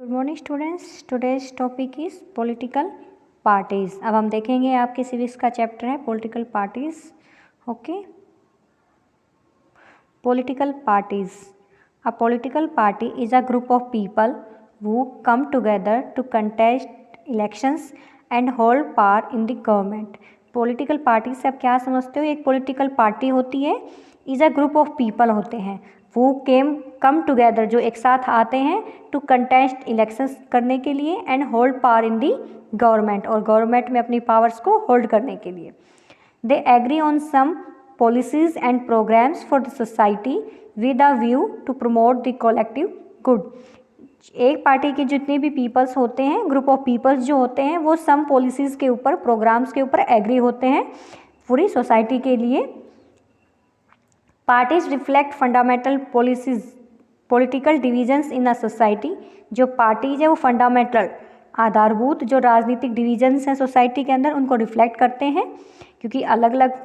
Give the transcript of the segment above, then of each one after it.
Good morning students, today's topic is political parties. अब हम देखेंगे आपके सिविक्स का चैप्टर है political parties. Okay, political parties. A political party is a group of people who come together to contest elections and hold power in the government। Political party से आप क्या समझते हो? एक पॉलिटिकल पार्टी होती है, is a group of people होते हैं, वो कम टुगेदर, जो एक साथ आते हैं, टू कंटेस्ट इलेक्शंस करने के लिए and hold power in the government, और गवर्नमेंट में अपनी पावर्स को होल्ड करने के लिए। They agree on some policies and programs for the society with a view to promote the collective good. एक पार्टी के जितने भी पीपल्स होते हैं, ग्रुप ऑफ पीपल्स जो होते हैं, वो सम पॉलिसीज़ के ऊपर, प्रोग्राम्स के ऊपर एग्री होते हैं पूरी सोसाइटी के लिए। Parties reflect fundamental policies political divisions in a society. जो पार्टीज है वो फंडामेंटल, आधारभूत जो राजनीतिक डिविजन्स हैं सोसाइटी के अंदर, उनको रिफ्लेक्ट करते हैं, क्योंकि अलग अलग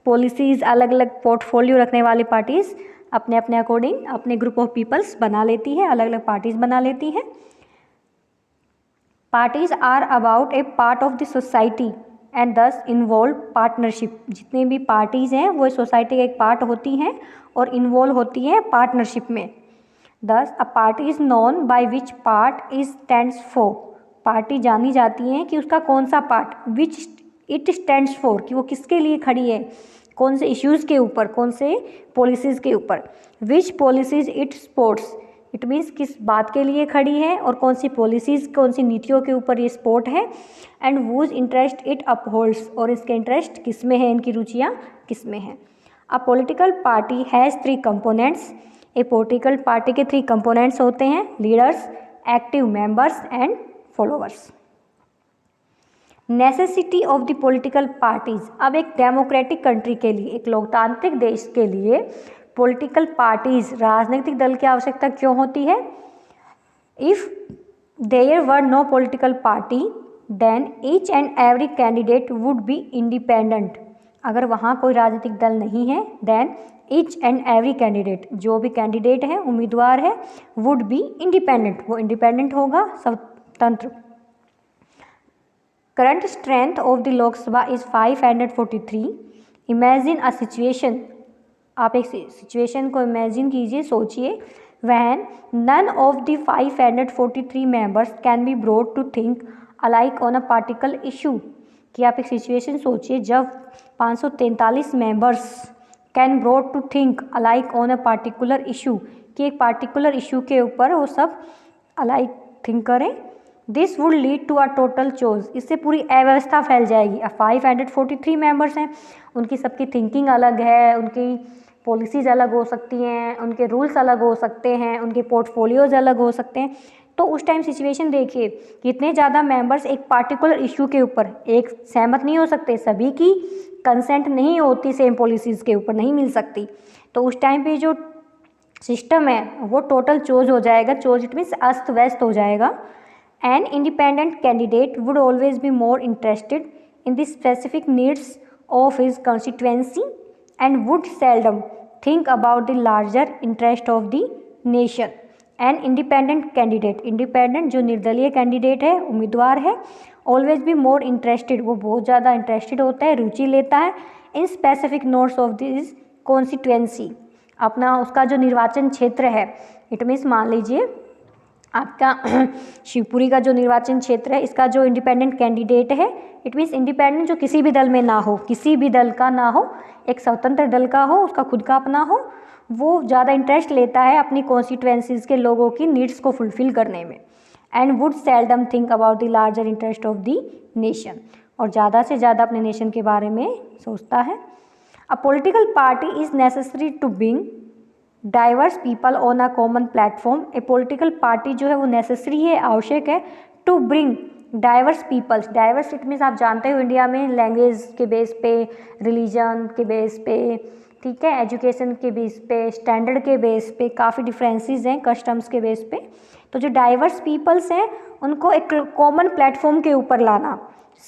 पॉलिसीज़, अलग अलग पोर्टफोलियो रखने वाली पार्टीज़ अपने अपने अकॉर्डिंग अपने ग्रुप ऑफ पीपल्स बना लेती है, अलग अलग पार्टीज बना लेती है। Parties are about a part of the society and thus involve partnership. जितनी भी पार्टीज हैं वो सोसाइटी का एक पार्ट होती हैं और इन्वॉल्व होती हैं पार्टनरशिप में। दस a party is known by which part is stands for. Party जानी जाती है कि उसका कौन सा part, which it stands for, कि वो किसके लिए खड़ी है, कौन से इश्यूज़ के ऊपर, कौन से पॉलिसीज़ के ऊपर। Which policies it supports, it means किस बात के लिए खड़ी है और कौन सी पॉलिसीज़, कौन सी नीतियों के ऊपर ये सपोर्ट है। And whose interest it upholds, और इसके इंटरेस्ट किस में है, इनकी रुचियाँ किस में हैं। अ political party has 3 components. A political party के 3 कंपोनेंट्स होते हैं, leaders, active members and followers. Necessity of the political parties. अब एक डेमोक्रेटिक कंट्री के लिए, एक लोकतांत्रिक देश के लिए पॉलिटिकल पार्टीज, राजनीतिक दल की आवश्यकता क्यों होती है? If there were no political party then each and every candidate would be independent. अगर वहाँ कोई राजनीतिक दल नहीं है, then each and every candidate, जो भी कैंडिडेट है, उम्मीदवार है, वुड बी इंडिपेंडेंट, वो इंडिपेंडेंट होगा, स्वतंत्र। Current strength of the Lok Sabha is 543। Imagine a situation, आप एक सिचुएशन को इमेजिन कीजिए, सोचिए। When none of the 543 members can be broad to think alike on a particular issue. कि आप एक सिचुएशन सोचिए जब 543 members can broad to think alike on a particular issue, कि एक पार्टिकुलर इशू के ऊपर वो सब अलाइक थिंक करें। This would lead to a total chaos, इससे पूरी अव्यवस्था फैल जाएगी। 543 मेंबर्स हैं, उनकी सबकी थिंकिंग अलग है, उनकी पॉलिसीज़ अलग हो सकती हैं, उनके रूल्स अलग हो सकते हैं, उनके पोर्टफोलियोज़ अलग हो सकते हैं। तो उस टाइम सिचुएशन देखिए, कितने ज़्यादा मेंबर्स एक पार्टिकुलर इशू के ऊपर एक सहमत नहीं हो सकते, सभी की कंसेंट नहीं होती, सेम पॉलिसीज़ के ऊपर नहीं मिल सकती। तो उस टाइम पे जो सिस्टम है वो टोटल चोज हो जाएगा, चोज इट मीन्स अस्त व्यस्त हो जाएगा। An independent candidate would always be more interested in the specific needs of his constituency and would seldom think about the larger interest of the nation. An independent candidate, independent जो निर्दलीय candidate है, उम्मीदवार है, always be more interested, वो बहुत ज़्यादा interested होता है, रुचि लेता है, in specific nodes of this constituency, अपना उसका जो निर्वाचन क्षेत्र है। इट मीन्स मान लीजिए आपका शिवपुरी का जो निर्वाचन क्षेत्र है, इसका जो इंडिपेंडेंट कैंडिडेट है, इट मीन्स इंडिपेंडेंट जो किसी भी दल में ना हो, किसी भी दल का ना हो, एक स्वतंत्र दल का हो, उसका खुद का अपना हो, वो ज़्यादा इंटरेस्ट लेता है अपनी कॉन्स्टिट्यूएंसीज के लोगों की नीड्स को फुलफिल करने में। And would seldom think about the larger interest of the nation, और ज़्यादा से ज़्यादा अपने नेशन के बारे में सोचता है। A political party is necessary to bring diverse people on a common platform. A political party जो है वो नेसेसरी है, आवश्यक है, to bring diverse peoples. Diverse it means आप जानते हो इंडिया में लैंग्वेज के बेस पे, रिलीजन के बेस पे, ठीक है, एजुकेशन के बेस पे, स्टैंडर्ड के बेस पे काफ़ी डिफरेंसेस हैं, कस्टम्स के बेस पे। तो जो डाइवर्स पीपल्स हैं उनको एक कॉमन प्लेटफॉर्म के ऊपर लाना,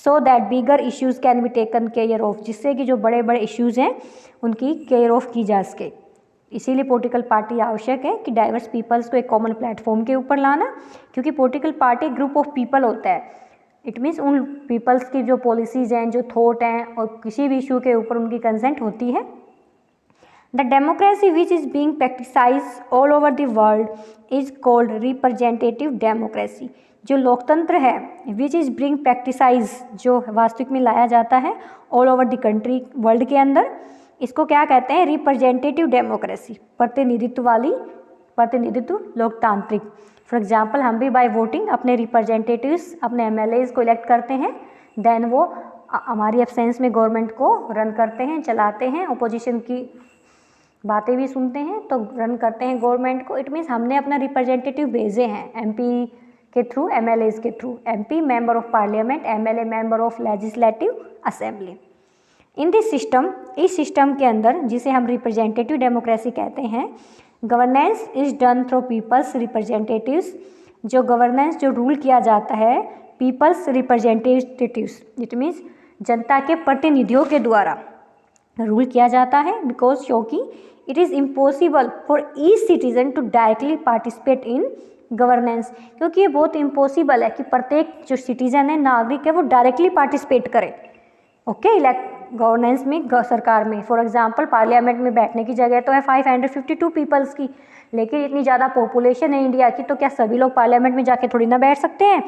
so that bigger issues can be taken care of, जिससे कि जो बड़े बड़े इश्यूज़ हैं उनकी केयर ऑफ की जा सके। इसीलिए पॉलिटिकल पार्टी आवश्यक है कि डाइवर्स पीपल्स को एक कॉमन प्लेटफॉर्म के ऊपर लाना, क्योंकि political party group of people होता है। इट मीन्स उन पीपल्स की जो पॉलिसीज़ हैं, जो थॉट हैं और किसी भी इशू के ऊपर उनकी कंसेंट होती है। The democracy which is being practicise all over the world is called representative democracy. जो लोकतंत्र है विच इज़ बीइंग प्रैक्टिसाइज, जो वास्तविक में लाया जाता है all over the country, world के अंदर, इसको क्या कहते हैं? रिप्रेजेंटेटिव डेमोक्रेसी, प्रतिनिधित्व लोकतांत्रिक। फॉर एग्जाम्पल हम भी बाय वोटिंग अपने रिप्रेजेंटेटिव्स, अपने MLAs को इलेक्ट करते हैं, देन वो हमारी एब्सेंस में गवर्नमेंट को रन करते हैं, चलाते हैं, अपोजिशन की बातें भी सुनते हैं तो रन करते हैं गवर्नमेंट को। इट मीन्स हमने अपना रिप्रेजेंटेटिव भेजे हैं MP के थ्रू, MLAs के through, MP member of parliament, MLA member of legislative assembly. In this system, इस सिस्टम के अंदर जिसे हम रिप्रेजेंटेटिव डेमोक्रेसी कहते हैं, governance is done through peoples representatives. जो गवर्नेंस, जो रूल किया जाता है पीपल्स रिप्रेजेंटेटिव्स, इट मीन्स जनता के प्रतिनिधियों के द्वारा रूल किया जाता है। बिकॉज क्योंकि it is impossible for each citizen to directly participate in governance, क्योंकि ये बहुत इम्पॉसिबल है कि प्रत्येक जो सिटीजन है, नागरिक है, वो डायरेक्टली पार्टिसिपेट करे ओके गवर्नेंस में, सरकार में। फॉर एग्जांपल पार्लियामेंट में बैठने की जगह तो है 552 पीपल्स की, लेकिन इतनी ज़्यादा पॉपुलेशन है इंडिया की, तो क्या सभी लोग पार्लियामेंट में जाके थोड़ी ना बैठ सकते हैं?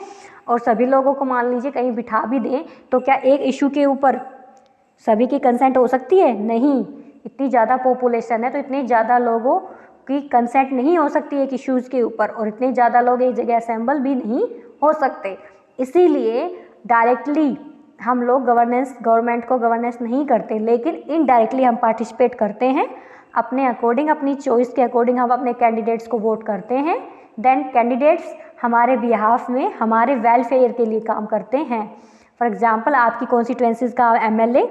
और सभी लोगों को मान लीजिए कहीं बिठा भी दें तो क्या एक इशू के ऊपर सभी की कंसेंट हो सकती है? नहीं, इतनी ज़्यादा पॉपुलेशन है तो इतने ज़्यादा लोगों की कंसेंट नहीं हो सकती एक इश्यूज़ के ऊपर, और इतने ज़्यादा लोग एक जगह असेंबल भी नहीं हो सकते। इसीलिए डायरेक्टली हम लोग गवर्नमेंट को गवर्नेंस नहीं करते, लेकिन इनडायरेक्टली हम पार्टिसिपेट करते हैं अपने अकॉर्डिंग, अपनी चॉइस के अकॉर्डिंग हम अपने कैंडिडेट्स को वोट करते हैं। देन कैंडिडेट्स हमारे बिहाफ में, हमारे वेलफेयर के लिए काम करते हैं। फॉर एग्जाम्पल आपकी कॉन्स्टिट्यूएंसीज का MLA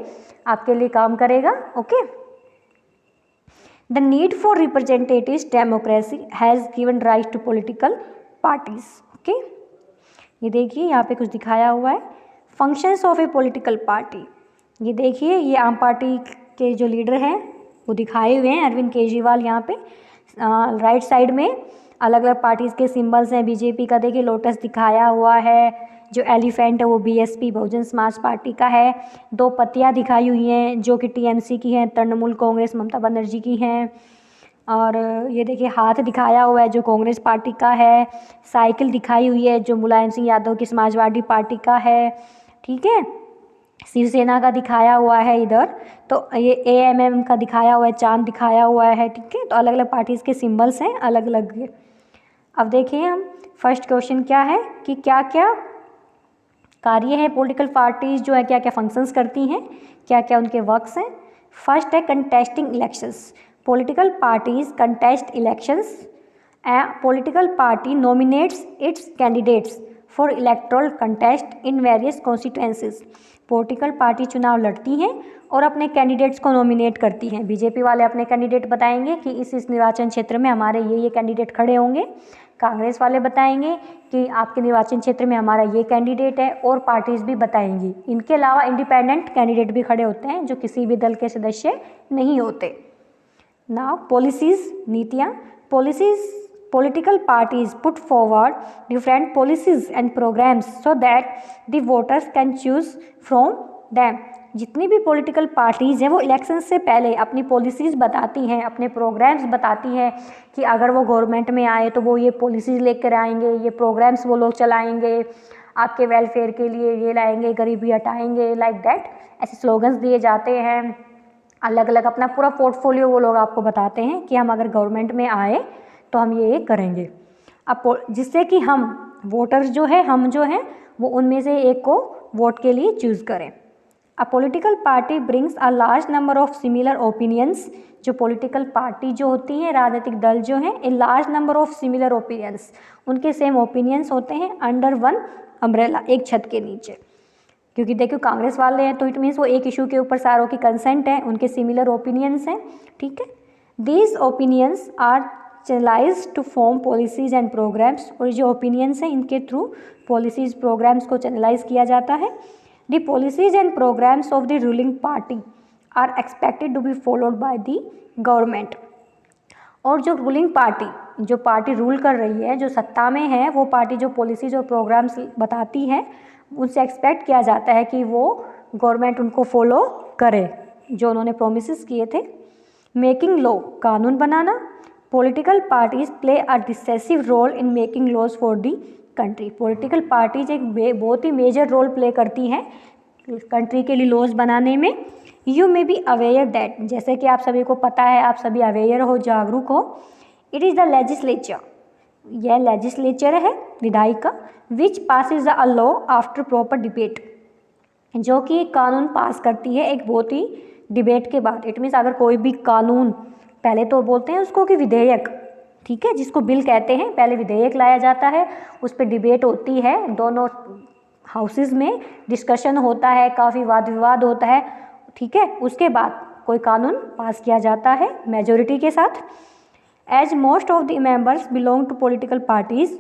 आपके लिए काम करेगा okay. The need for representative democracy has given right to political parties okay. ये देखिए यहाँ पे कुछ दिखाया हुआ है, functions of a political party. ये देखिए, ये आम पार्टी के जो लीडर हैं वो दिखाए हुए हैं, अरविंद केजरीवाल। यहाँ पे राइट साइड में अलग अलग पार्टीज़ के सिंबल्स हैं। बीजेपी का देखिए लोटस दिखाया हुआ है, जो एलिफेंट है वो BSP बहुजन समाज पार्टी का है। 2 पत्तियाँ दिखाई हुई हैं जो कि TMC की हैं, तृणमूल कांग्रेस ममता बनर्जी की हैं। और ये देखिए हाथ दिखाया हुआ है जो कांग्रेस पार्टी का है। साइकिल दिखाई हुई है जो मुलायम सिंह यादव की समाजवादी पार्टी का है, ठीक है। शिवसेना का दिखाया हुआ है इधर, तो ये AMM का दिखाया हुआ है, चांद दिखाया हुआ है, ठीक है। तो अलग अलग पार्टीज़ के सिंबल्स हैं अलग अलग। अब देखिए हम फर्स्ट क्वेश्चन क्या है कि क्या क्या कार्य है पॉलिटिकल पार्टीज जो है, क्या क्या फंक्शंस करती हैं, क्या क्या उनके वर्क्स हैं। फर्स्ट है contesting elections. Political parties contest elections. Political party nominates it's candidates for electoral contest in various constituencies. Political party चुनाव लड़ती हैं और अपने कैंडिडेट्स को नॉमिनेट करती हैं। बीजेपी वाले अपने कैंडिडेट बताएंगे कि इस निर्वाचन क्षेत्र में हमारे ये कैंडिडेट खड़े होंगे। कांग्रेस वाले बताएंगे कि आपके निर्वाचन क्षेत्र में हमारा ये कैंडिडेट है, और पार्टीज भी बताएंगी। इनके अलावा इंडिपेंडेंट कैंडिडेट भी खड़े होते हैं जो किसी भी दल के सदस्य नहीं होते। नाउ पॉलिसीज, नीतियाँ। Political parties put forward different policies and programs so that the voters can choose from them. जितनी भी पॉलिटिकल पार्टीज़ हैं वो इलेक्शन से पहले अपनी पॉलिसीज़ बताती हैं, अपने प्रोग्राम्स बताती हैं कि अगर वो गवर्नमेंट में आए तो वो ये पॉलिसीज़ लेकर आएंगे, ये प्रोग्राम्स वो लोग चलाएंगे, आपके वेलफेयर के लिए ये लाएंगे, गरीबी हटाएंगे, लाइक दैट ऐसे स्लोगन्स दिए जाते हैं। अलग अलग अपना पूरा पोर्टफोलियो वो लोग आपको बताते हैं कि हम अगर गवर्नमेंट में आए तो हम ये करेंगे। अब जिससे कि हम वोटर्स जो है, हम जो हैं वो उनमें से एक को वोट के लिए चूज़ करें। अ political party brings a large number of similar opinions. जो पॉलिटिकल पार्टी जो होती है, राजनीतिक दल जो हैं, a large number of similar opinions, उनके सेम ओपिनियंस होते हैं अंडर वन अम्ब्रेला, एक छत के नीचे। क्योंकि देखो कांग्रेस वाले हैं तो इट मीन्स वो एक इशू के ऊपर सारों की कंसेंट है, उनके सिमिलर ओपिनियंस हैं, ठीक है। These opinions are channelize to form policies and programs. और जो ओपिनियंस हैं इनके थ्रू पॉलिसीज़ प्रोग्राम्स को चैनलाइज किया जाता है। The policies and programs of the ruling party are expected to be followed by the government. और जो रूलिंग पार्टी, जो पार्टी रूल कर रही है, जो सत्ता में है, वो पार्टी जो पॉलिसी जो प्रोग्राम्स बताती है, उनसे एक्सपेक्ट किया जाता है कि वो गवर्नमेंट उनको फॉलो करे जो उन्होंने प्रोमिस किए थे। मेकिंग लॉ, कानून बनाना। Political parties play a decisive role in making laws for the country. Political parties एक बहुत ही मेजर रोल प्ले करती हैं कंट्री के लिए लॉज बनाने में। You may be aware that, जैसे कि आप सभी को पता है, आप सभी अवेयर हो, जागरूक हो। इट इज़ द लेजिस्लेचर, यह लेजिस्लेचर है, विधायिका, which passes a law after proper debate, जो कि एक कानून पास करती है एक बहुत ही डिबेट के बाद। इट मीन्स अगर कोई भी कानून, पहले तो बोलते हैं उसको कि विधेयक, ठीक है, जिसको बिल कहते हैं, पहले विधेयक लाया जाता है, उस पर डिबेट होती है, दोनों हाउसेज में डिस्कशन होता है, काफ़ी वाद विवाद होता है, ठीक है, उसके बाद कोई कानून पास किया जाता है मेजोरिटी के साथ। As most of the members belong to political parties,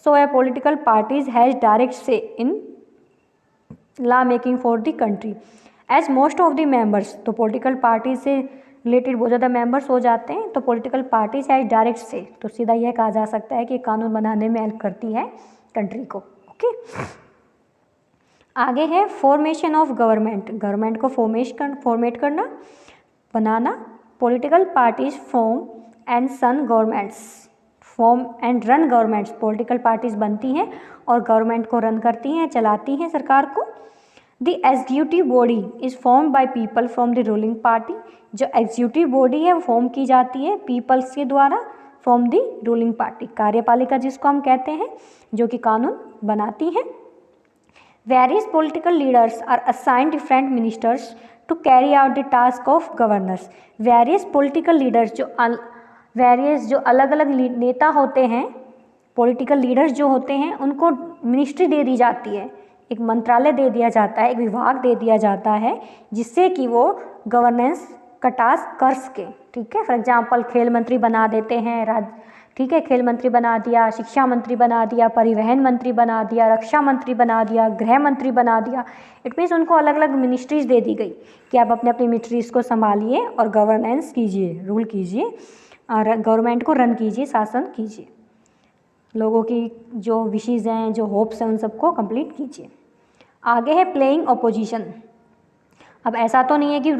so a political parties has direct say in law making for the country. As most of the members, तो पॉलिटिकल पार्टी से रिलेटेड बहुत ज़्यादा members हो जाते हैं, तो political parties has direct से, तो सीधा यह कहा जा सकता है कि कानून बनाने में हेल्प करती है कंट्री को। ओके, आगे है फॉर्मेशन ऑफ गवर्नमेंट, गवर्नमेंट को फॉर्मेट करना, बनाना। Political parties form and run governments, form and run governments, political parties बनती हैं और गवर्नमेंट को रन करती हैं, चलाती हैं सरकार को। The executive body is form by people from the ruling party, जो एग्जीक्यूटिव बॉडी है वो फॉर्म की जाती है पीपल्स के द्वारा फ्रॉम द रूलिंग पार्टी, कार्यपालिका जिसको हम कहते हैं, जो कि कानून बनाती हैं। Various political leaders are assigned different ministers to carry out the task of governors. Various political leaders, जो अलग अलग नेता होते हैं, पॉलिटिकल लीडर्स जो होते हैं, उनको मिनिस्ट्री दे दी जाती है, एक मंत्रालय दे दिया जाता है, एक विभाग दे दिया जाता है, जिससे कि वो गवर्नेंस का टास्क कर सके, ठीक है। फॉर एग्जांपल खेल मंत्री बना देते हैं, ठीक है, खेल मंत्री बना दिया, शिक्षा मंत्री बना दिया, परिवहन मंत्री बना दिया, रक्षा मंत्री बना दिया, गृह मंत्री बना दिया। इट मीन्स उनको अलग अलग मिनिस्ट्रीज दे दी गई कि आप अपने अपनी मिनिस्ट्रीज को संभालिए और गवर्नेंस कीजिए, रूल कीजिए और गवर्नमेंट को रन कीजिए, शासन कीजिए, लोगों की जो विशेज़ हैं, जो होप्स हैं, उन सबको कंप्लीट कीजिए। आगे है प्लेइंग अपोजिशन। अब ऐसा तो नहीं है कि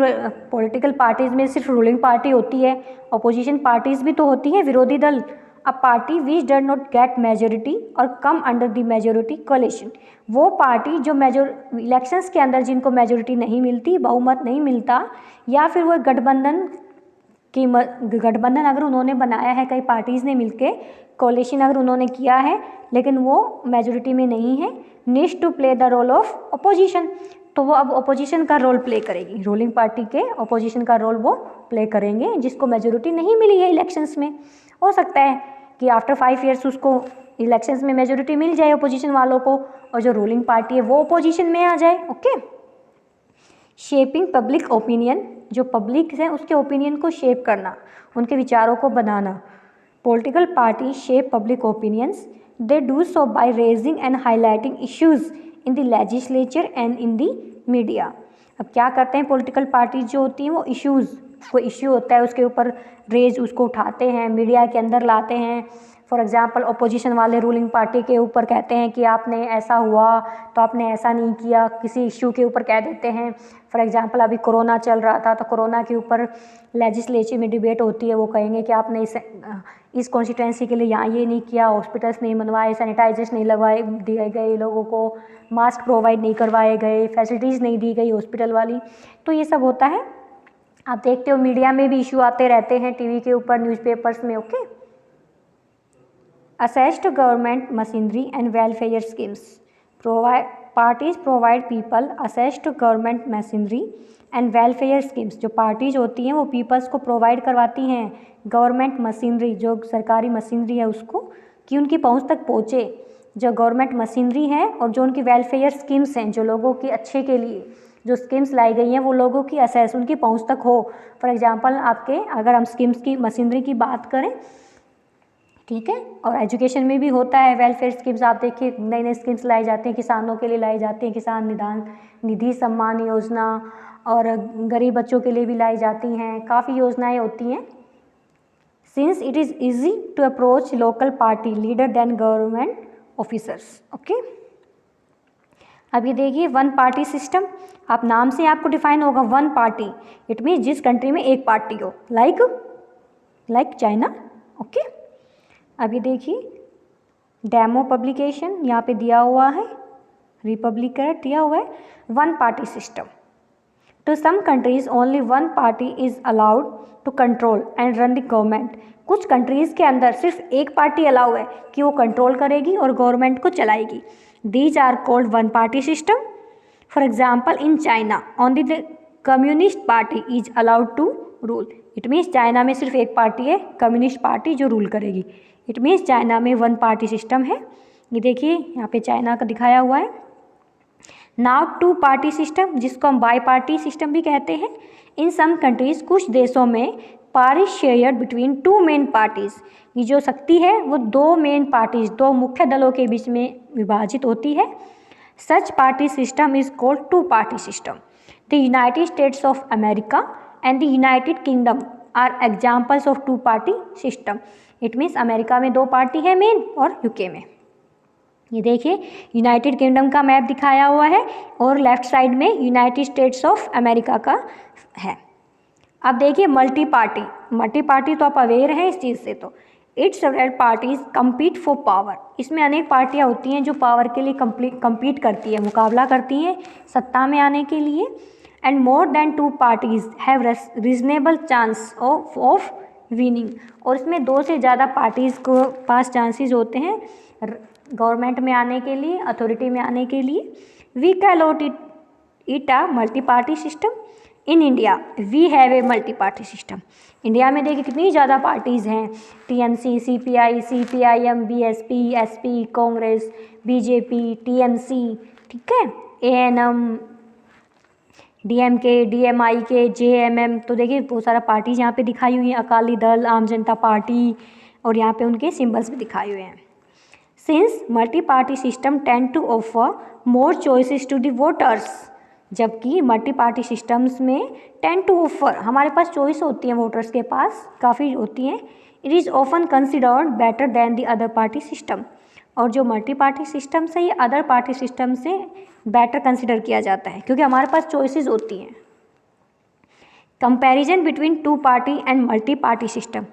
पॉलिटिकल पार्टीज में सिर्फ रूलिंग पार्टी होती है, अपोजिशन पार्टीज भी तो होती हैं, विरोधी दल। A party which does not get majority और come under the majority coalition, वो पार्टी जो इलेक्शंस के अंदर जिनको मेजोरिटी नहीं मिलती, बहुमत नहीं मिलता, या फिर वो गठबंधन अगर उन्होंने बनाया है, कई पार्टीज़ ने मिलके कोलिशन अगर उन्होंने किया है, लेकिन वो मेजोरिटी में नहीं है, needs to play the role of opposition, तो वो अब अपोजिशन का रोल प्ले करेगी, रूलिंग पार्टी के अपोजिशन का रोल वो प्ले करेंगे, जिसको मेजोरिटी नहीं मिली है इलेक्शंस में। हो सकता है कि आफ्टर 5 ईयर्स उसको इलेक्शंस में मेजोरिटी मिल जाए अपोजिशन वालों को, और जो रूलिंग पार्टी है वो अपोजिशन में आ जाए। ओके, शेपिंग पब्लिक ओपिनियन, जो पब्लिक है उसके ओपिनियन को शेप करना, उनके विचारों को बनाना। Political party shape public opinions, they do so by raising and highlighting issues in the legislature and in the media. अब क्या करते हैं पॉलिटिकल पार्टी जो होती हैं, वो इश्यूज़, कोई इश्यू होता है उसके ऊपर रेज उसको उठाते हैं, मीडिया के अंदर लाते हैं। फॉर एग्जांपल अपोजिशन वाले रूलिंग पार्टी के ऊपर कहते हैं कि आपने ऐसा हुआ तो आपने ऐसा नहीं किया, किसी इश्यू के ऊपर कह देते हैं। फॉर एग्जांपल अभी कोरोना चल रहा था, तो कोरोना के ऊपर लेजिस्लेचर में डिबेट होती है, वो कहेंगे कि आपने इस कॉन्स्टिट्यूंसी के लिए यहाँ ये नहीं किया, हॉस्पिटल्स नहीं बनवाए, सैनिटाइजर्स नहीं लगवाए दिए गए, लोगों को मास्क प्रोवाइड नहीं करवाए गए, फैसिलिटीज़ नहीं दी गई हॉस्पिटल वाली, तो ये सब होता है। आप देखते हो मीडिया में भी इशू आते रहते हैं, टीवी के ऊपर, न्यूज़पेपर्स में। Okay, assessed government machinery and welfare schemes, parties provide people assessed government machinery and welfare schemes, जो पार्टीज होती हैं वो पीपल्स को प्रोवाइड करवाती हैं गवर्नमेंट मशीनरी, जो सरकारी मशीनरी है उसको, कि उनकी पहुंच तक पहुँचे, जो गवर्नमेंट मशीनरी है, और जो उनकी वेलफेयर स्कीम्स हैं, जो लोगों के अच्छे के लिए जो स्कीम्स लाई गई हैं, वो लोगों की असेस उनकी पहुंच तक हो। फॉर एग्जांपल आपके, अगर हम स्कीम्स की मशीनरी की बात करें, ठीक है, और एजुकेशन में भी होता है वेलफेयर स्कीम्स। आप देखिए नई नई स्कीम्स लाई जाती हैं, किसानों के लिए लाई जाती हैं, किसान निदान निधि सम्मान योजना, और गरीब बच्चों के लिए भी लाई जाती हैं, काफ़ी योजनाएं होती हैं। Since it is easy to approach local party leader than government officers. Okay, अब ये देखिए वन पार्टी सिस्टम, आप नाम से आपको डिफाइन होगा वन पार्टी, इट मीन्स जिस कंट्री में एक पार्टी हो, लाइक चाइना। ओके, अब ये देखिए डेमो पब्लिकेशन यहाँ पे दिया हुआ है, रिपब्लिक करेक्ट दिया हुआ है, one party system. To some countries only one party is allowed to control and run the government. कुछ कंट्रीज़ के अंदर सिर्फ एक पार्टी अलाउ है कि वो कंट्रोल करेगी और गवर्नमेंट को चलाएगी। These are called one party system. For example in China only the communist party is allowed to rule. It means China में सिर्फ एक पार्टी है, कम्युनिस्ट पार्टी, जो रूल करेगी। इट मीन्स चाइना में वन पार्टी सिस्टम है। ये देखिए यहाँ पे चाइना का दिखाया हुआ है। नाउ टू पार्टी सिस्टम, जिसको हम बाई पार्टी सिस्टम भी कहते हैं। इन सम कंट्रीज, कुछ देशों में power share between two main parties, ये जो शक्ति है वो दो मेन पार्टीज, दो मुख्य दलों के बीच में विभाजित होती है। Such party system is called two party system. The United States of America and the United Kingdom are examples of two party system. It means America में दो पार्टी है मेन और यूके में। ये देखिए यूनाइटेड किंगडम का map दिखाया हुआ है और लेफ्ट साइड में यूनाइटेड स्टेट्स ऑफ अमेरिका का है। अब देखिए मल्टी पार्टी तो आप अवेयर हैं इस चीज़ से। तो it's several parties compete for power. इसमें अनेक पार्टियां होती हैं जो पावर के लिए कम्पीट करती है, मुकाबला करती हैं सत्ता में आने के लिए। And more than two parties have reasonable chance of winning. और इसमें दो से ज़्यादा पार्टीज़ को पास चांसेस होते हैं गवर्नमेंट में आने के लिए, अथॉरिटी में आने के लिए। We call it a multi party system. In India we have a multi party system. India में देखिए कितनी ज़्यादा पार्टीज़ हैं, TMC, CPI, CPIM, BSP, SP, Congress, BJP, TMC, ठीक है, एएनएम, डीएमके, डीएमआईके, जेएमएम। तो देखिए बहुत सारा पार्टीज यहाँ पे दिखाई हुई हैं, अकाली दल, आम जनता पार्टी, और यहाँ पे उनके सिंबल्स भी दिखाए हुए हैं। Since multi party system tend to offer more choices to the voters, जबकि मल्टी पार्टी सिस्टम्स में टेंड टू ऑफर, हमारे पास चॉइस होती है, वोटर्स के पास काफ़ी होती हैं। It is often considered better than the other party system. और जो मल्टी पार्टी सिस्टम से ये अदर पार्टी सिस्टम से बेटर कंसिडर किया जाता है क्योंकि हमारे पास चॉइसेस होती हैं। Comparison between two party and multi party system,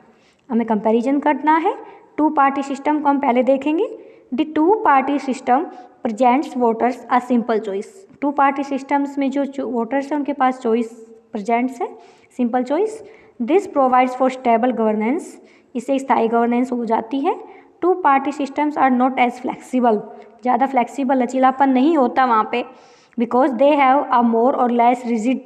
हमें कंपैरिजन करना है। टू पार्टी सिस्टम को हम पहले देखेंगे। The two party system presents voters a simple choice. Two party systems में जो वोटर्स हैं उनके पास चॉइस प्रेजेंट्स है, simple choice. This provides for stable governance, इससे स्थायी गवर्नेंस हो जाती है। Two party systems are not as flexible, ज़्यादा फ्लेक्सिबल लचीलापन नहीं होता वहाँ पे, बिकॉज दे हैव अ मोर और लेस रिजिड,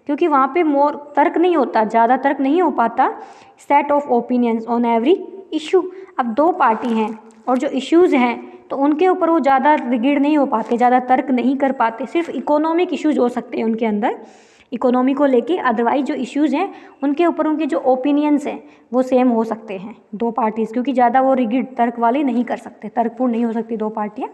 क्योंकि वहाँ पे मोर तर्क नहीं होता, ज़्यादा तर्क नहीं हो पाता। Set of opinions on every issue. अब दो पार्टी हैं और जो इश्यूज़ हैं तो उनके ऊपर वो ज़्यादा रिगिड नहीं हो पाते, ज़्यादा तर्क नहीं कर पाते। सिर्फ इकोनॉमिक इश्यूज़ हो सकते हैं उनके अंदर, इकोनॉमी को लेके। अदरवाइज जो इश्यूज़ हैं उनके ऊपर उनके जो ओपिनियंस हैं वो सेम हो सकते हैं दो पार्टीज़, क्योंकि ज़्यादा वो रिगिड तर्क वाले नहीं कर सकते, तर्कपूर्ण नहीं हो सकती दो पार्टियाँ।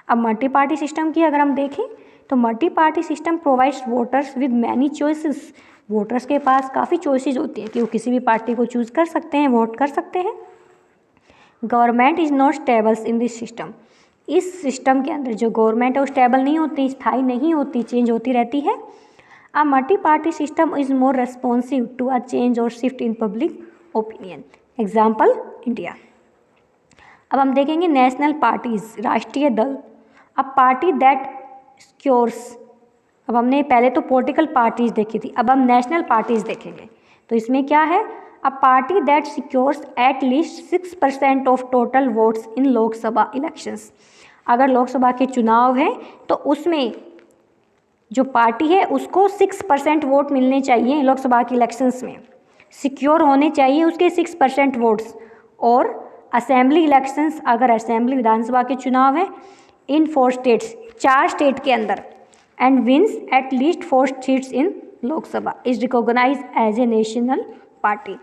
अब मल्टी पार्टी सिस्टम की अगर हम देखें तो multi party system provides voters with many choices. Voters के पास काफ़ी चॉइसेस होती हैं कि वो किसी भी पार्टी को चूज़ कर सकते हैं, वोट कर सकते हैं। Government is not stables in this system. इस सिस्टम के अंदर जो गवर्नमेंट है वो स्टेबल नहीं होती, स्थायी नहीं होती, चेंज होती रहती है। A multi party system is more responsive to a change और shift in public opinion. Example India. अब हम देखेंगे नेशनल पार्टीज, राष्ट्रीय दल। अ पार्टी दैट सिक्योर्स, अब हमने पहले तो पॉलिटिकल पार्टीज देखी थी, अब हम नेशनल पार्टीज देखेंगे। तो इसमें क्या है, a party that secures at least 6% of total votes in Lok Sabha elections. अगर लोकसभा के चुनाव हैं तो उसमें जो पार्टी है उसको 6% वोट मिलने चाहिए लोकसभा के इलेक्शंस में, सिक्योर होने चाहिए उसके 6% वोट्स। और असेंबली इलेक्शंस, अगर असेंबली विधानसभा के चुनाव हैं इन 4 स्टेट्स, 4 स्टेट के अंदर, and wins at least 4 seats in Lok Sabha, is recognise as a national party.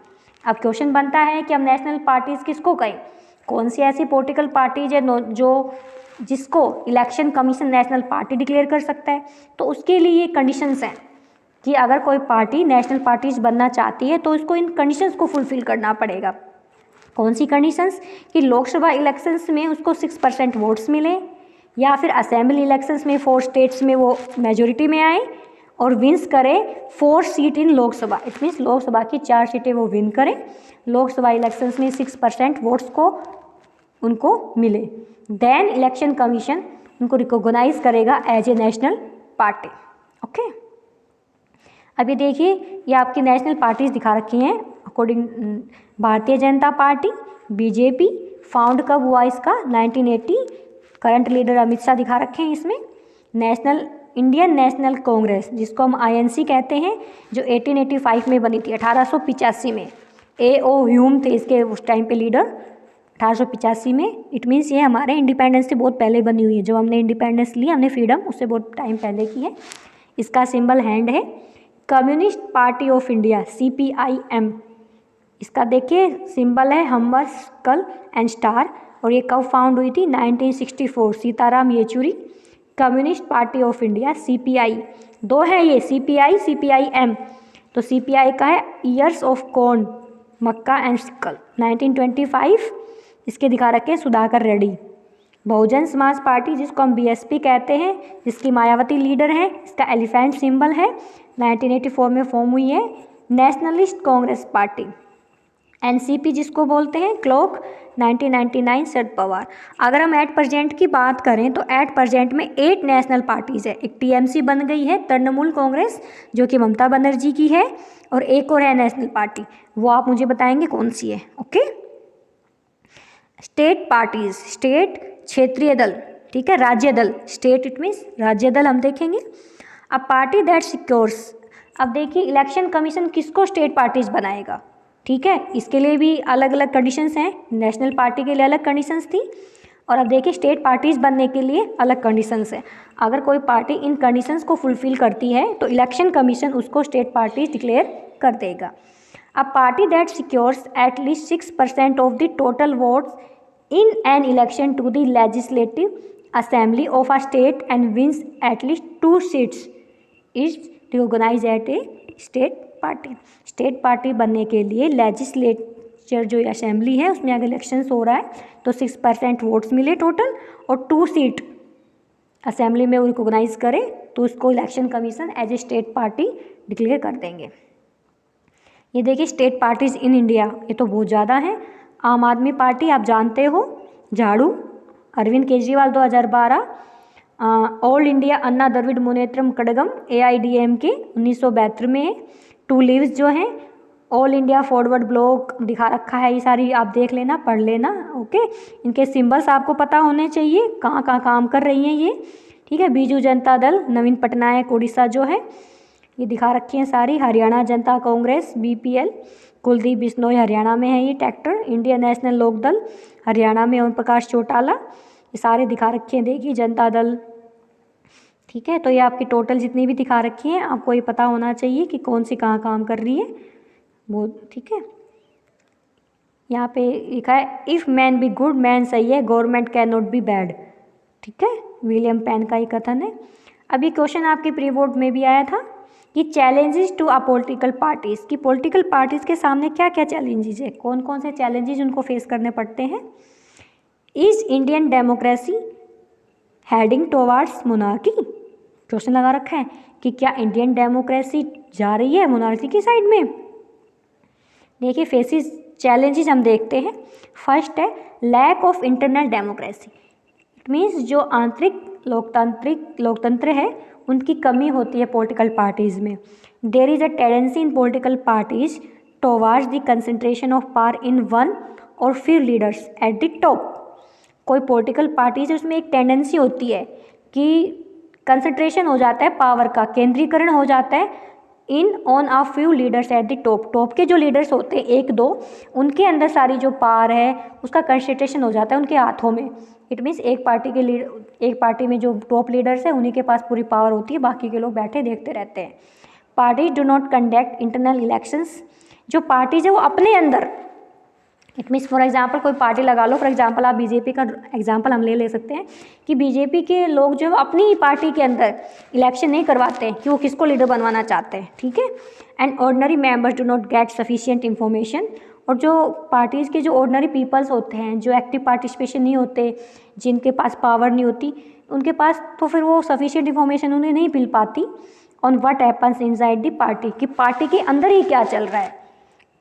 अब क्वेश्चन बनता है कि हम नेशनल पार्टीज किसको कहें, कौन सी ऐसी पॉलिटिकल पार्टीज है जो जिसको election commission national party declare कर सकता है। तो उसके लिए ये कंडीशंस हैं कि अगर कोई पार्टी नेशनल पार्टीज बनना चाहती है तो उसको इन कंडीशंस को फुलफिल करना पड़ेगा। कौन सी कंडीशंस? कि लोकसभा इलेक्शंस में उसको 6% वोट्स मिले, या फिर असेंबली इलेक्शंस में 4 स्टेट्स में वो मेजोरिटी में आए और विन्स करे 4 seat in Lok Sabha. It means Lok Sabha की 4 सीटें वो विन करें, लोकसभा इलेक्शंस में 6% वोट्स को उनको मिले, देन इलेक्शन कमीशन उनको रिकॉग्नाइज करेगा as a national party. Okay, अभी देखिए ये आपकी नेशनल पार्टीज दिखा रखी हैं according Bharatiya Janata party, BJP. Found कब हुआ इसका? 1980। करंट लीडर अमित शाह दिखा रखे हैं इसमें। नेशनल इंडियन नेशनल कांग्रेस जिसको हम आईएनसी कहते हैं, जो 1885 में बनी थी, 1885 में। A.O. ह्यूम थे इसके उस टाइम पे लीडर, 1885 में। इट मीन्स ये हमारे इंडिपेंडेंस से बहुत पहले बनी हुई है। जो हमने इंडिपेंडेंस ली, हमने फ्रीडम उससे बहुत टाइम पहले की है। इसका सिंबल हैंड है। Communist party of India CPIM, इसका देखिए सिंबल है हमर, स्कल एंड स्टार। और ये कब फाउंड हुई थी? 1964, Sitaram Yechury. Communist party of India CPI, दो है ये, CPI CPIM। तो CPI का है years of corn, Mecca and sickle. 1925 इसके दिखा रखे हैं सुधाकर रेड्डी। बहुजन समाज पार्टी जिसको हम BSP कहते हैं, जिसकी मायावती लीडर है, इसका एलिफेंट सिंबल है, 1984 में फॉर्म हुई है। नेशनलिस्ट कांग्रेस पार्टी NCP जिसको बोलते हैं, क्लॉक, 1999, शरद पवार। अगर हम एट प्रेजेंट की बात करें तो एट प्रेजेंट में 8 नेशनल पार्टीज़ है। एक TMC बन गई है, तृणमूल कांग्रेस, जो कि ममता बनर्जी की है, और एक और है नेशनल पार्टी, वो आप मुझे बताएंगे कौन सी है। ओके, स्टेट पार्टीज, स्टेट क्षेत्रीय दल, ठीक है, राज्य दल, स्टेट इट मीन्स राज्य दल हम देखेंगे। अब पार्टी दैट सिक्योर्स, अब देखिए इलेक्शन कमीशन किसको स्टेट पार्टीज बनाएगा, ठीक है, इसके लिए भी अलग अलग कंडीशंस हैं। नेशनल पार्टी के लिए अलग कंडीशंस थी, और अब देखिए स्टेट पार्टीज बनने के लिए अलग कंडीशंस है। अगर कोई पार्टी इन कंडीशंस को फुलफिल करती है तो इलेक्शन कमीशन उसको स्टेट पार्टी डिक्लेयर कर देगा। अब party that secures at least 6% of the total votes in an election to the legislative assembly of a state and wins at least 2 seats is recognized as a state party। State party बनने के लिए legislature जो assembly है उसमें अगर elections हो रहा है तो 6% वोट्स मिले टोटल और 2 सीट असेंबली में वो रिकोगनाइज करे तो उसको election commission as a state party declare कर देंगे। ये देखिए स्टेट पार्टीज इन इंडिया, ये तो बहुत ज़्यादा हैं। आम आदमी पार्टी आप जानते हो, झाड़ू, अरविंद केजरीवाल 2012, ऑल इंडिया अन्ना द्रविड़ मुनेत्रम कड़गम AIDMK 1972 में है। 2 लीव्स जो हैं, ऑल इंडिया फॉरवर्ड ब्लॉक दिखा रखा है, ये सारी आप देख लेना, पढ़ लेना। ओके, इनके सिंबल्स आपको पता होने चाहिए, कहाँ कहाँ काम कर रही हैं ये, ठीक है। बीजू जनता दल, नवीन पटनायक उड़ीसा जो है, ये दिखा रखी हैं सारी। हरियाणा जनता कांग्रेस BPL, कुलदीप बिश्नोई हरियाणा में है ये ट्रैक्टर। इंडियन नेशनल लोक दल हरियाणा में ओम प्रकाश चौटाला, ये सारे दिखा रखे हैं। देखिए जनता दल, ठीक है। तो ये आपकी टोटल जितनी भी दिखा रखी हैं आपको ये पता होना चाहिए कि कौन सी कहाँ काम कर रही है वो, ठीक है। यहाँ पे लिखा है if man be good, man सही है, government can not be bad, ठीक है, विलियम पेन का ये कथन है। अभी क्वेश्चन आपके प्री बोर्ड में भी आया था कि challenges to a political parties, कि पॉलिटिकल पार्टीज़ के सामने क्या क्या चैलेंजेस है, कौन कौन से चैलेंजेस उनको फेस करने पड़ते हैं। Is Indian democracy heading towards monarchy, question लगा रखा है कि क्या इंडियन डेमोक्रेसी जा रही है मोनार्की की साइड में। देखिए फेसिस चैलेंजेस हम देखते हैं। फर्स्ट है lack of internal democracy, it means जो आंतरिक लोकतंत्र है उनकी कमी होती है पॉलिटिकल पार्टीज़ में। There is a tendency in political parties towards the concentration of power in one और few leaders at the top. कोई पॉलिटिकल पार्टीज है उसमें एक टेंडेंसी होती है कि कंसंट्रेशन हो जाता है पावर का, केंद्रीकरण हो जाता है in on uh few leaders at the top. Top के जो लीडर्स होते हैं 1-2, उनके अंदर सारी जो पावर है उसका कंसंट्रेशन हो जाता है उनके हाथों में। इट मीन्स एक पार्टी में जो टॉप लीडर्स हैं उन्हीं के पास पूरी पावर होती है, बाकी के लोग बैठे देखते रहते हैं। Parties do not conduct internal elections, जो पार्टीज है वो अपने अंदर इट मीन्स फॉर एग्जांपल कोई पार्टी लगा लो, फॉर एग्जांपल आप बीजेपी का एग्जांपल हम ले सकते हैं कि बीजेपी के लोग जो अपनी ही पार्टी के अंदर इलेक्शन नहीं करवाते कि वो किसको लीडर बनवाना चाहते हैं, ठीक है। And ordinary members do not gate sufficient information, और जो पार्टीज़ के जो ऑर्डिनरी पीपल्स होते हैं, जो एक्टिव पार्टिसिपेशन नहीं होते, जिनके पास पावर नहीं होती, उनके पास तो फिर वो सफिशिएंट इन्फॉर्मेशन उन्हें नहीं मिल पाती on what happens inside the party, कि पार्टी के अंदर ही क्या चल रहा है।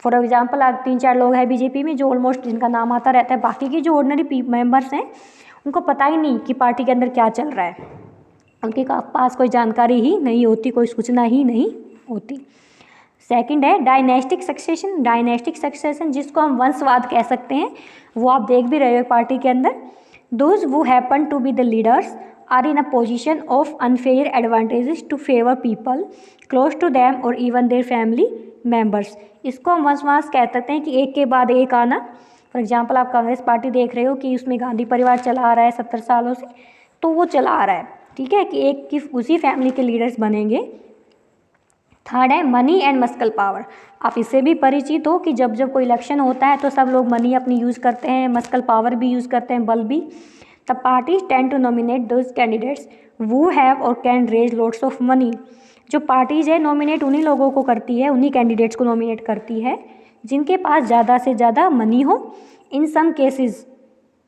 फॉर एग्जाम्पल आज 3-4 लोग हैं बीजेपी में जो ऑलमोस्ट जिनका नाम आता रहता है, बाकी के जो ऑर्डिनरी मेंबर्स हैं उनको पता ही नहीं कि पार्टी के अंदर क्या चल रहा है, उनके पास कोई जानकारी ही नहीं होती, कोई सूचना ही नहीं होती। सेकंड है डायनेस्टिक सक्सेशन। डायनेस्टिक सक्सेशन जिसको हम वंशवाद कह सकते हैं, वो आप देख भी रहे हो पार्टी के अंदर। Those who happen to be the leaders are in a position of unfair advantages to favor people close to them or even their family members। इसको हम वंशवाद कह सकते हैं कि एक के बाद एक आना। फॉर एग्जांपल आप कांग्रेस पार्टी देख रहे हो कि उसमें गांधी परिवार चला आ रहा है 70 सालों से, तो वो चला आ रहा है, ठीक है, कि एक की उसी फैमिली के लीडर्स बनेंगे। थर्ड है मनी एंड मस्कल पावर। आप इससे भी परिचित हो कि जब जब कोई इलेक्शन होता है तो सब लोग मनी अपनी यूज़ करते हैं, मस्कल पावर भी यूज़ करते हैं, बल भी। The parties tend to nominate those candidates who have or can raise lots of money. जो पार्टीज है नॉमिनेट उन्हीं लोगों को करती है, उन्हीं कैंडिडेट्स को नॉमिनेट करती है जिनके पास ज़्यादा से ज़्यादा मनी हो। In some cases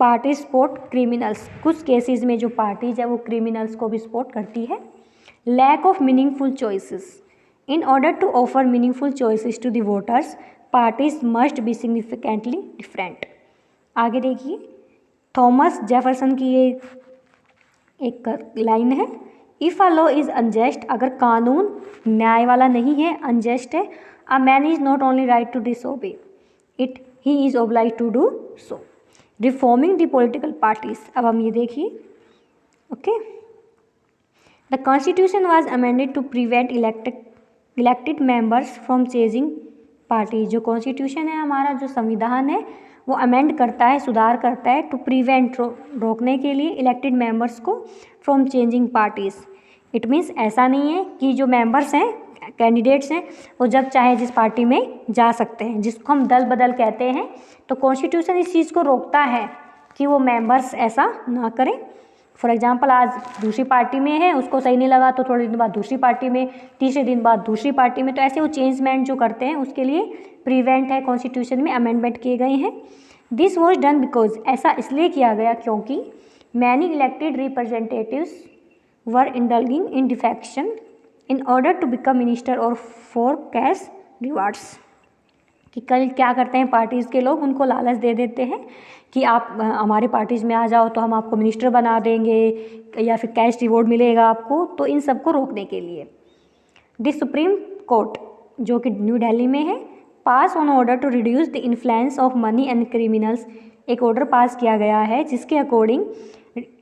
party support criminals. कुछ केसेस में जो पार्टीज है वो क्रिमिनल्स को भी सपोर्ट करती है। Lack of meaningful choices. In order to offer meaningful choices to the voters, parties must be significantly different। आगे देखिए थॉमस जेफरसन की ये एक लाइन है, if a law is unjust, अगर कानून न्याय वाला नहीं है, अनजस्ट है, a man is not only right to disobey it, he is obliged to do so. Reforming the political parties. अब हम ये देखिए, okay, the constitution was amended to prevent elected members from changing party. जो constitution है हमारा, जो संविधान है, वो अमेंड करता है, सुधार करता है टू प्रिवेंट, रोकने के लिए, इलेक्टेड मेंबर्स को from changing parties. It means ऐसा नहीं है कि जो मेंबर्स हैं, कैंडिडेट्स हैं, वो जब चाहे जिस पार्टी में जा सकते हैं, जिसको हम दल बदल कहते हैं। तो कॉन्स्टिट्यूशन इस चीज़ को रोकता है कि वो मेंबर्स ऐसा ना करें। फॉर एग्जाम्पल आज दूसरी पार्टी में है, उसको सही नहीं लगा तो थोड़े दिन बाद दूसरी पार्टी में, तीसरे दिन बाद दूसरी पार्टी में, तो ऐसे वो चेंजमेंट जो करते हैं उसके लिए प्रिवेंट है, कॉन्स्टिट्यूशन में अमेंडमेंट किए गए हैं। दिस वॉज डन बिकॉज, ऐसा इसलिए किया गया क्योंकि many elected representatives were indulging in defection in order to become minister और फॉर कैश रिवार्ड्स। कि कल क्या करते हैं पार्टीज़ के लोग, उनको लालच दे देते हैं कि आप हमारे पार्टीज़ में आ जाओ तो हम आपको मिनिस्टर बना देंगे या फिर कैश रिवॉर्ड मिलेगा आपको। तो इन सब को रोकने के लिए द सुप्रीम कोर्ट, जो कि न्यू दिल्ली में है, pass on order to reduce the influence of money and criminals. एक ऑर्डर पास किया गया है जिसके अकॉर्डिंग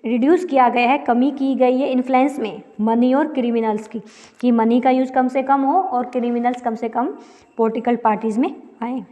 रिड्यूस किया गया है, कमी की गई है इन्फ्लुएंस में मनी और क्रिमिनल्स की, कि मनी का यूज़ कम से कम हो और क्रिमिनल्स कम से कम पॉलिटिकल पार्टीज़ में आए।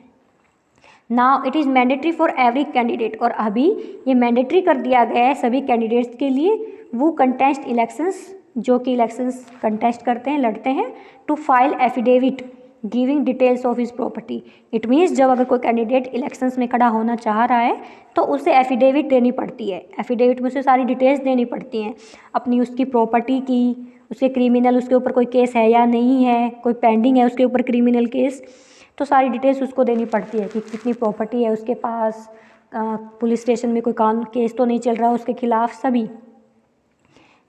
Now it is mandatory for every candidate, और अभी ये मैंडेटरी कर दिया गया है सभी कैंडिडेट्स के लिए, वो कंटेस्ट इलेक्शंस, जो कि इलेक्शंस कंटेस्ट करते हैं, लड़ते हैं, to file affidavit giving details of his property. It means जब अगर कोई कैंडिडेट इलेक्शंस में खड़ा होना चाह रहा है तो उसे एफिडेविट देनी पड़ती है। एफिडेविट में उसे सारी डिटेल्स देनी पड़ती हैं अपनी, उसकी प्रॉपर्टी की, उसके क्रिमिनल, उसके ऊपर कोई केस है या नहीं है, कोई पेंडिंग है उसके ऊपर क्रिमिनल केस, तो सारी डिटेल्स उसको देनी पड़ती है कि कितनी प्रॉपर्टी है उसके पास, पुलिस स्टेशन में कोई केस तो नहीं चल रहा उसके खिलाफ, सभी।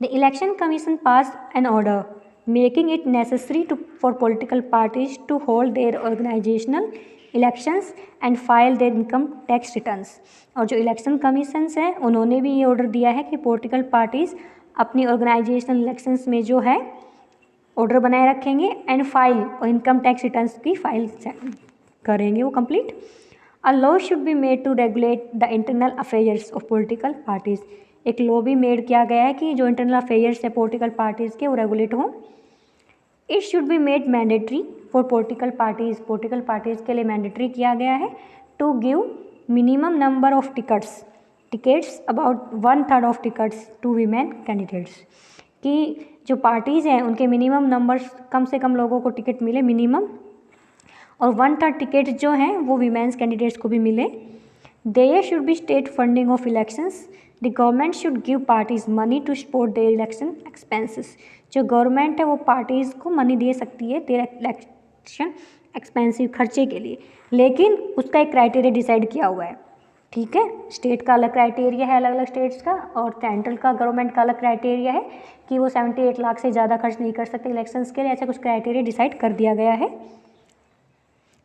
The election commission pass an order making it necessary for political parties to hold their organizational elections and file their income tax returns। और जो इलेक्शन कमीशंस हैं उन्होंने भी ये ऑर्डर दिया है कि पॉलिटिकल पार्टीज़ अपनी ऑर्गेनाइजेशनल इलेक्शंस में जो है ऑर्डर बनाए रखेंगे एंड फाइल, और इनकम टैक्स रिटर्न्स की फाइल करेंगे वो complete. A law should be made to regulate the internal affairs of political parties. एक लॉ भी मेड किया गया है कि जो इंटरनल अफेयर्स है पॉलिटिकल पार्टीज़ के वो रेगुलेट हों। It should be made mandatory for political parties, political parties के लिए मैंडेटरी किया गया है to give minimum number of tickets about 1/3 of tickets to women candidates. कि जो पार्टीज़ हैं उनके मिनिमम नंबर्स, कम से कम लोगों को टिकट मिले मिनिमम, और 1/3 टिकट जो हैं वो वीमेंस कैंडिडेट्स को भी मिले। There should be state funding of elections. The government should give parties money to support their election expenses. जो गवर्नमेंट है वो पार्टीज़ को मनी दे सकती है देयर इलेक्शन एक्सपेंसिव खर्चे के लिए, लेकिन उसका एक क्राइटेरिया डिसाइड किया हुआ है। ठीक है, स्टेट का अलग क्राइटेरिया है, अलग अलग स्टेट्स का, और सेंट्रल का गवर्नमेंट का अलग क्राइटेरिया है कि वो 78 लाख से ज़्यादा खर्च नहीं कर सकते इलेक्शंस के लिए। ऐसा कुछ क्राइटेरिया डिसाइड कर दिया गया है।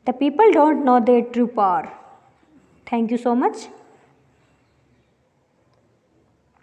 The people don't know their true power. Thank you so much.